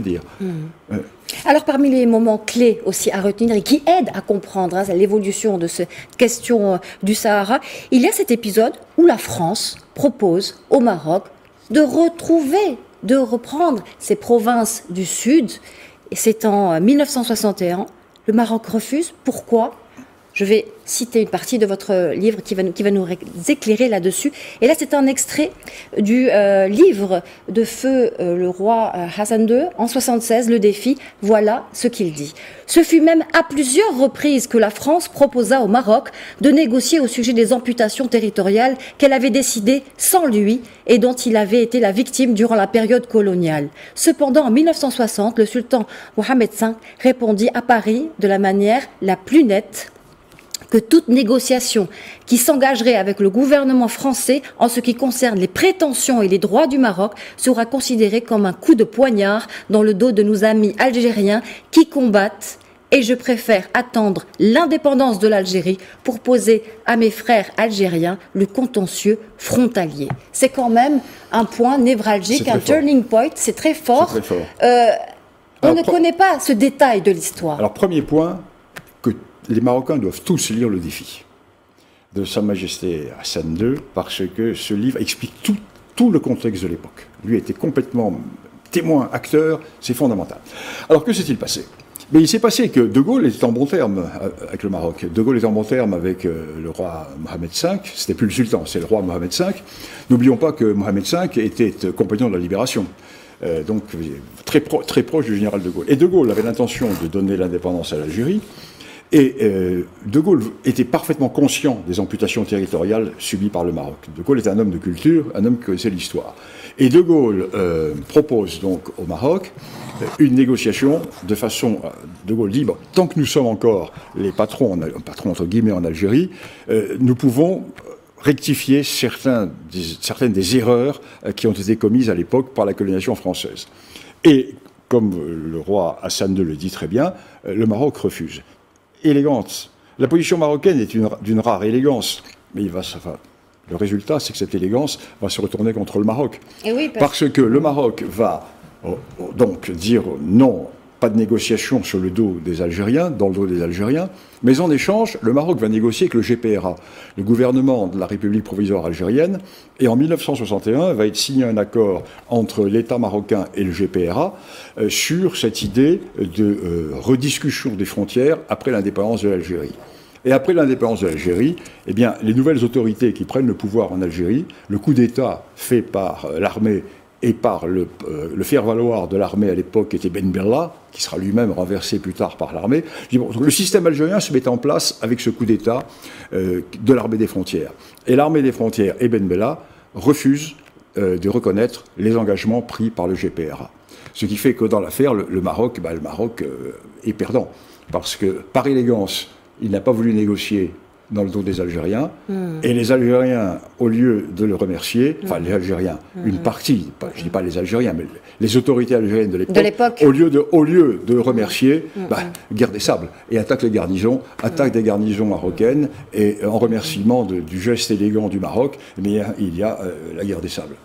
dire. Alors, parmi les moments clés aussi à retenir et qui aident à comprendre l'évolution de cette question du Sahara, il y a cet épisode où la France propose au Maroc de reprendre ces provinces du Sud. Et c'est en 1961. Le Maroc refuse. Pourquoi ? Je vais citer une partie de votre livre qui va nous éclairer là-dessus. Et là, c'est un extrait du livre de feu le roi Hassan II en 76, Le Défi. Voilà ce qu'il dit. Ce fut même à plusieurs reprises que la France proposa au Maroc de négocier au sujet des amputations territoriales qu'elle avait décidées sans lui et dont il avait été la victime durant la période coloniale. Cependant, en 1960, le sultan Mohamed V répondit à Paris de la manière la plus nette que toute négociation qui s'engagerait avec le gouvernement français en ce qui concerne les prétentions et les droits du Maroc sera considérée comme un coup de poignard dans le dos de nos amis algériens qui combattent, et je préfère attendre l'indépendance de l'Algérie pour poser à mes frères algériens le contentieux frontalier. C'est quand même un point névralgique, un turning point, c'est très fort. C'est très fort. On ne connaît pas ce détail de l'histoire. Alors, premier point, que les Marocains doivent tous lire Le Défi de Sa Majesté Hassan II, parce que ce livre explique tout le contexte de l'époque. Lui était complètement témoin, acteur, c'est fondamental. Alors, que s'est-il passé ? Mais il s'est passé que De Gaulle était en bon terme avec le Maroc. De Gaulle était en bon terme avec le roi Mohamed V. C'était plus le sultan, c'est le roi Mohamed V. N'oublions pas que Mohamed V était compagnon de la Libération. Donc très proche du général de Gaulle. Et De Gaulle avait l'intention de donner l'indépendance à l'Algérie. Et De Gaulle était parfaitement conscient des amputations territoriales subies par le Maroc. De Gaulle était un homme de culture, un homme qui connaissait l'histoire. Et De Gaulle propose donc au Maroc une négociation de façon... De Gaulle dit, bon, tant que nous sommes encore les patrons entre guillemets en Algérie, nous pouvons rectifier certaines des erreurs qui ont été commises à l'époque par la colonisation française. Et, comme le roi Hassan II le dit très bien, le Maroc refuse. Élégance. La position marocaine est d'une rare élégance, mais le résultat, c'est que cette élégance va se retourner contre le Maroc. Et oui, parce que le Maroc va donc dire non, pas de négociation sur le dos des Algériens, dans le dos des Algériens, mais en échange, le Maroc va négocier avec le GPRA, le gouvernement de la République provisoire algérienne, et en 1961 va être signé un accord entre l'État marocain et le GPRA sur cette idée de rediscussion des frontières après l'indépendance de l'Algérie. Et après l'indépendance de l'Algérie, eh bien, les nouvelles autorités qui prennent le pouvoir en Algérie, le coup d'État fait par l'armée et par le faire-valoir de l'armée à l'époque, qui était Ben Bella, qui sera lui-même renversé plus tard par l'armée. Bon, le système algérien se met en place avec ce coup d'État de l'armée des frontières. Et l'armée des frontières et Ben Bella refusent de reconnaître les engagements pris par le GPRA. Ce qui fait que dans l'affaire, le Maroc est perdant. Parce que, par élégance, il n'a pas voulu négocier dans le dos des Algériens, et les Algériens, au lieu de le remercier, enfin les Algériens, une partie, je ne dis pas les Algériens, mais les autorités algériennes de l'époque, au lieu de remercier, guerre des sables, et attaque les garnisons, attaque des garnisons marocaines, et en remerciement du geste élégant du Maroc, mais il y a la guerre des sables.